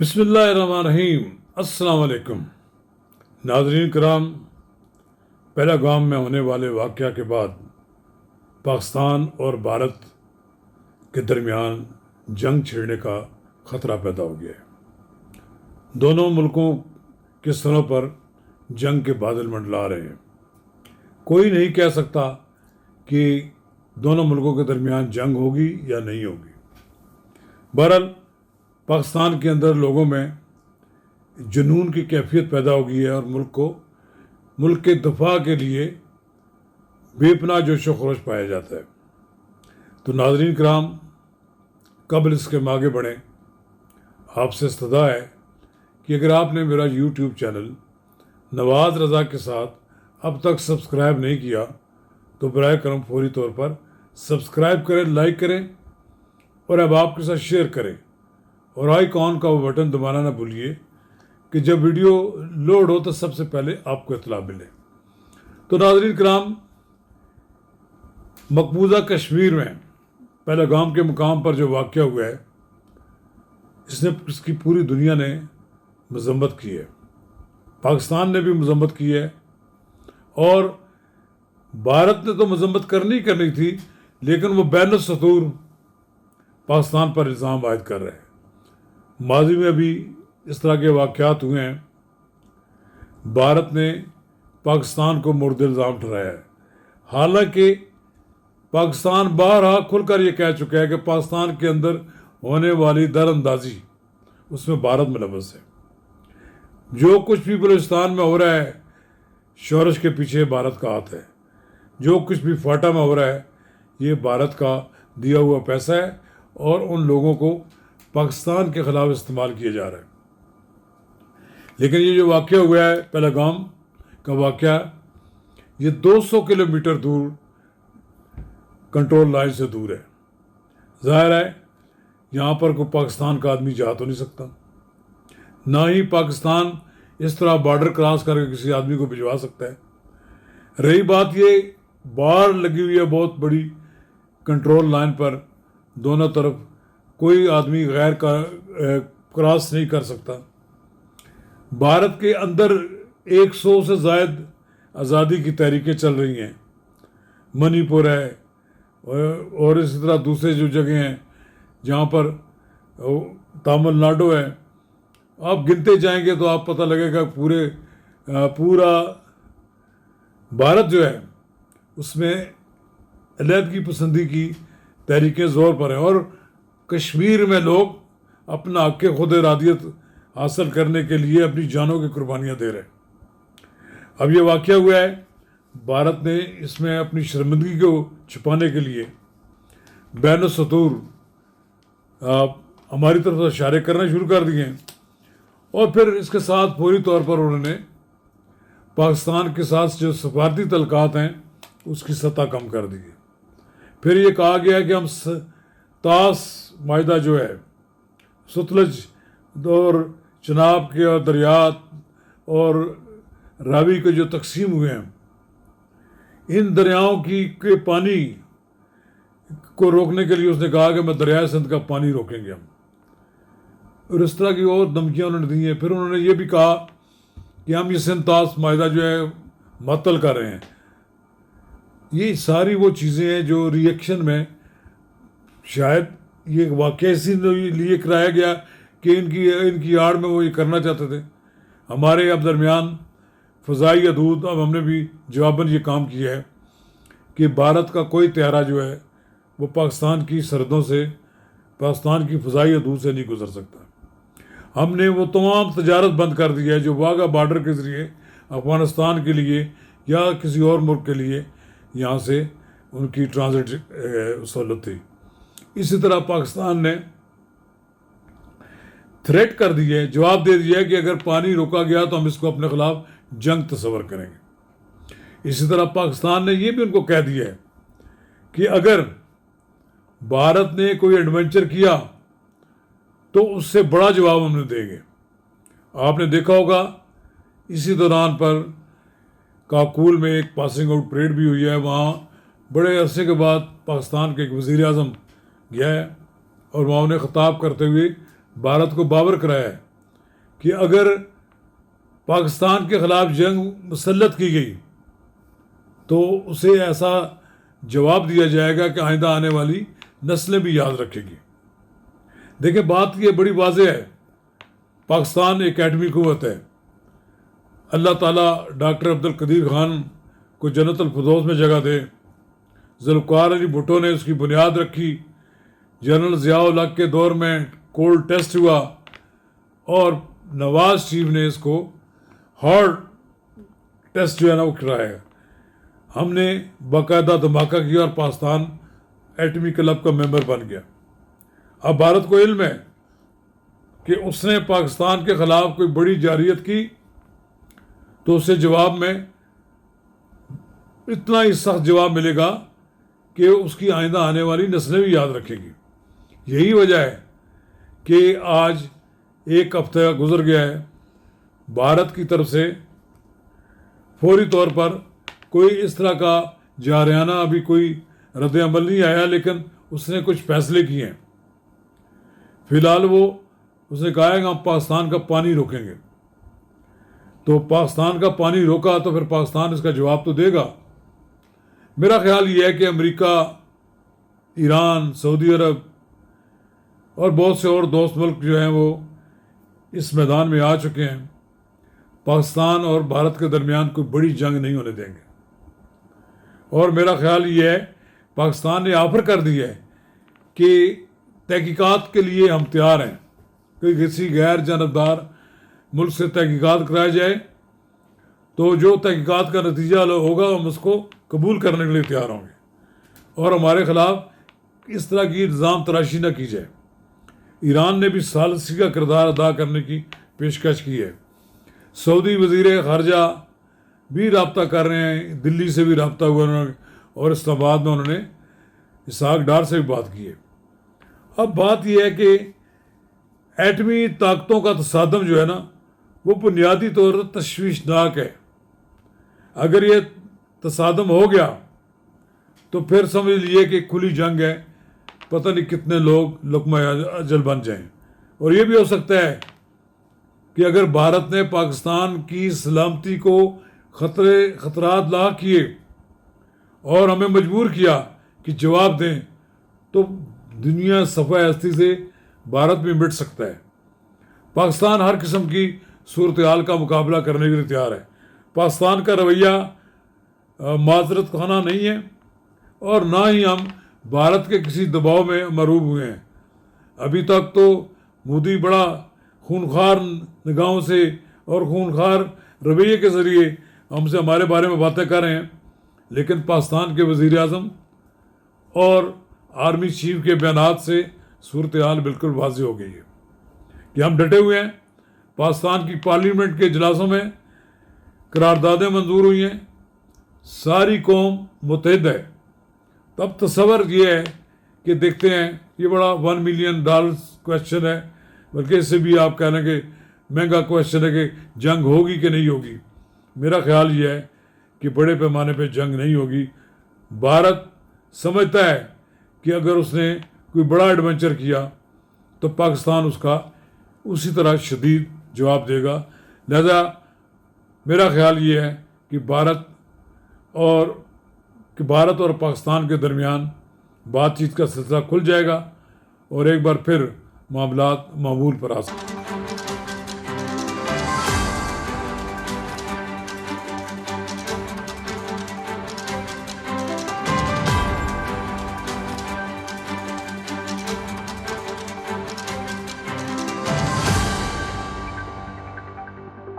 बिस्मिल्लाहिर्रहमानिर्रहीम। अस्सलाम वालेकुम नाज़रीन कराम। पहलगाम में होने वाले वाक़या के बाद पाकिस्तान और भारत के दरमियान जंग छिड़ने का ख़तरा पैदा हो गया है। दोनों मुल्कों के सरों पर जंग के बादल मंडला रहे हैं। कोई नहीं कह सकता कि दोनों मुल्कों के दरमियान जंग होगी या नहीं होगी। बहरहाल पाकिस्तान के अंदर लोगों में जुनून की कैफियत पैदा हो गई है और मुल्क के दफा के लिए बेपनाह जोश व खरोश पाया जाता है। तो नाज़रीन कराम, कबल इसके हम आगे बढ़ें, आपसे इस्तदा है कि अगर आपने मेरा यूट्यूब चैनल नवाज़ रज़ा के साथ अब तक सब्सक्राइब नहीं किया तो बराए करम फौरी तौर पर सब्सक्राइब करें, लाइक करें और अब आपके साथ शेयर करें और आइकॉन का वो बटन दबाना ना भूलिए कि जब वीडियो लोड हो तो सबसे पहले आपको इत्तला मिले। तो नाज़रीन कराम, मकबूजा कश्मीर में पहलगाम के मुकाम पर जो वाक़या हुआ है, इसकी पूरी दुनिया ने मज़म्मत की है। पाकिस्तान ने भी मज़म्मत की है और भारत ने तो मज़म्मत करनी थी, लेकिन वो बैन सतूर पाकिस्तान पर इल्ज़ाम आयद कर रहे हैं। माजी में भी इस तरह के वाक़यात हुए हैं। भारत ने पाकिस्तान को मुर्द इल्ज़ाम ठहराया है, हालांकि पाकिस्तान बारहा खुलकर ये कह चुका है कि पाकिस्तान के अंदर होने वाली दरअंदाजी उसमें भारत मुलव्वस है। जो कुछ भी बलूचिस्तान में हो रहा है, शोरश के पीछे भारत का हाथ है। जो कुछ भी फाटा में हो रहा है, ये भारत का दिया हुआ पैसा है और उन लोगों को पाकिस्तान के ख़िलाफ़ इस्तेमाल किया जा रहा है। लेकिन ये जो वाक़या हुआ है, पहलगाम का वाक़या, ये 200 किलोमीटर दूर कंट्रोल लाइन से दूर है। ज़ाहिर है यहाँ पर कोई पाकिस्तान का आदमी जा तो नहीं सकता, ना ही पाकिस्तान इस तरह बॉर्डर क्रॉस करके किसी आदमी को भिजवा सकता है। रही बात ये, बाढ़ लगी हुई है बहुत बड़ी कंट्रोल लाइन पर, दोनों तरफ कोई आदमी गैर का क्रॉस नहीं कर सकता। भारत के अंदर 100 से ज़ायद आज़ादी की तहरीकें चल रही हैं। मणिपुर है और इसी तरह दूसरे जो जगह हैं जहाँ पर तमिलनाडु है। आप गिनते जाएंगे तो आप पता लगेगा पूरा भारत जो है उसमें अलहदगी पसंदी की तहरीकें ज़ोर पर हैं और कश्मीर में लोग अपना हक़ खुद इरादियत हासिल करने के लिए अपनी जानों की कुर्बानियाँ दे रहे हैं। अब ये वाक़या हुआ है, भारत ने इसमें अपनी शर्मिंदगी को छुपाने के लिए बैन सतूर हमारी तरफ से इशारे करना शुरू कर दिए हैं और फिर इसके साथ फौरी तौर पर उन्होंने पाकिस्तान के साथ जो सफारती तल्कात हैं उसकी सतह कम कर दी है। फिर ये कहा गया कि हम तास माहिदा जो है, सतलज और चनाब के और दरियात और रावी के जो तकसीम हुए हैं, इन दरियाओं के पानी को रोकने के लिए उसने कहा कि मैं दरिया सिंध का पानी रोकेंगे हम, और इस तरह की और धमकियाँ उन्होंने दी हैं। फिर उन्होंने ये भी कहा कि हम ये सिंध तास माहिदा जो है मअतल कर रहे हैं। ये सारी वो चीज़ें हैं जो रिएक्शन में शायद ये वाक़या इसीलिए कराया गया कि इनकी आड़ में वो ये करना चाहते थे। हमारे अब दरमियान फ़ज़ाई हदूद, अब हमने भी जवाबन ये काम किया है कि भारत का कोई त्यारा जो है वो पाकिस्तान की सरहदों से, पाकिस्तान की फ़ज़ाई हदूद से नहीं गुजर सकता। हमने वो तमाम तजारत बंद कर दिया है जो वाघा बॉर्डर के ज़रिए अफ़गानिस्तान के लिए या किसी और मुल्क के लिए यहाँ से उनकी ट्रांजिट सहूलत थी। इसी तरह पाकिस्तान ने थ्रेट कर दी है, जवाब दे दिया है कि अगर पानी रोका गया तो हम इसको अपने खिलाफ जंग तस्वर करेंगे। इसी तरह पाकिस्तान ने यह भी उनको कह दिया है कि अगर भारत ने कोई एडवेंचर किया तो उससे बड़ा जवाब हम देंगे। आपने देखा होगा इसी दौरान पर काकूल में एक पासिंग आउट परेड भी हुई है। वहाँ बड़े अरसे के बाद पाकिस्तान के एक वज़ीर-ए-आज़म गया है और वहाँ उन्हें ख़िताब करते हुए भारत को बावर कराया है کہ اگر پاکستان کے خلاف جنگ مسلط کی گئی تو اسے ایسا جواب دیا جائے گا کہ آئندہ آنے والی نسلیں بھی یاد رکھیں گی. دیکھیں بات یہ بڑی واضح ہے، پاکستان ایک ایٹمی قوت ہے. اللہ تعالیٰ ڈاکٹر عبدالقدیر خان کو جنت الفردوس میں جگہ دے. ذوالفقار علی بھٹو نے اس کی بنیاد رکھی. جنرل ضیاء الحق کے دور میں کولڈ ٹیسٹ ہوا اور نواز شریف نے اس کو ہارڈ ٹیسٹ جو ہے نا وہ کرایا. ہم نے باقاعدہ دھماکہ کیا اور پاکستان ایٹمی کلب کا ممبر بن گیا. اب بھارت کو علم ہے کہ اس نے پاکستان کے خلاف کوئی بڑی جارحیت کی تو اسے جواب میں اتنا ہی سخت جواب ملے گا کہ اس کی آئندہ آنے والی نسلیں بھی یاد رکھیں گی. یہی وجہ ہے کہ آج ایک ہفتہ گزر گیا ہے، بھارت کی طرف سے فوری طور پر کوئی اس طرح کا جارحانہ ابھی کوئی رد عمل نہیں آیا، لیکن اس نے کچھ فیصلے کیے ہیں. فی الحال اس نے کہا ہے کہ ہم پاکستان کا پانی روکیں گے. تو پاکستان کا پانی روکا تو پھر پاکستان اس کا جواب تو دے گا. میرا خیال یہ ہے کہ امریکہ، ایران، سعودی عرب اور بہت سے اور دوست ملک جو ہیں وہ اس میدان میں آ چکے ہیں. پاکستان اور بھارت کے درمیان کوئی بڑی جنگ نہیں ہونے دیں گے. اور میرا خیال یہ ہے پاکستان نے آفر کر دی ہے کہ تحقیقات کے لیے ہم تیار ہیں، کہ کسی غیر جانبدار ملک سے تحقیقات کرایا جائے تو جو تحقیقات کا نتیجہ ہوگا ہم اس کو قبول کرنے کے لیے تیار ہوں گے، اور ہمارے خلاف اس طرح کی الزام تراشی نہ کی جائے. ایران نے بھی ثالثی کا کردار ادا کرنے کی پیشکش کی ہے. سعودی وزیر خارجہ بھی رابطہ کر رہے ہیں، دلی سے بھی رابطہ ہوا انہوں نے، اور اسلام آباد میں انہوں نے اسحاق ڈار سے بھی بات کی ہے. اب بات یہ ہے کہ ایٹمی طاقتوں کا تصادم جو ہے نا وہ بنیادی طور پر تشویشناک ہے. اگر یہ تصادم ہو گیا تو پھر سمجھ لیجیے کہ کھلی جنگ ہے، پتہ نہیں کتنے لوگ لقمہ اجل بن جائیں. اور یہ بھی ہو سکتا ہے کہ اگر بھارت نے پاکستان کی سلامتی کو خطرات لاحق کیے اور ہمیں مجبور کیا کہ جواب دیں تو دنیا صفحہ ہستی سے بھارت بھی مٹ سکتا ہے. پاکستان ہر قسم کی صورتحال کا مقابلہ کرنے کے لیے تیار ہے. پاکستان کا رویہ معذرت خانہ نہیں ہے اور نہ ہی ہم بھارت کے کسی دباؤ میں مروب ہوئے ہیں. ابھی تک تو مودی بڑا خونخوار نگاہوں سے اور خونخوار رویے کے ذریعے ہم سے ہمارے بارے میں باتیں کر رہے ہیں، لیکن پاکستان کے وزیر اعظم اور آرمی چیف کے بیانات سے صورتحال بالکل واضح ہو گئی ہے کہ ہم ڈٹے ہوئے ہیں. پاکستان کی پارلیمنٹ کے اجلاسوں میں قراردادیں منظور ہوئی ہیں، ساری قوم متحد ہے. تب تصور یہ ہے کہ دیکھتے ہیں، یہ بڑا $1 ملین کویشچن ہے، بلکہ اس سے بھی آپ کہہ رہے ہیں کہ مہنگا کویشچن ہے کہ جنگ ہوگی کہ نہیں ہوگی. میرا خیال یہ ہے کہ بڑے پیمانے پہ جنگ نہیں ہوگی. بھارت سمجھتا ہے کہ اگر اس نے کوئی بڑا ایڈونچر کیا تو پاکستان اس کا اسی طرح شدید جواب دے گا. لہذا میرا خیال یہ ہے کہ بھارت اور پاکستان کے درمیان بات چیت کا سلسلہ کھل جائے گا اور ایک بار پھر معاملات معمول پر آ سکتے ہیں.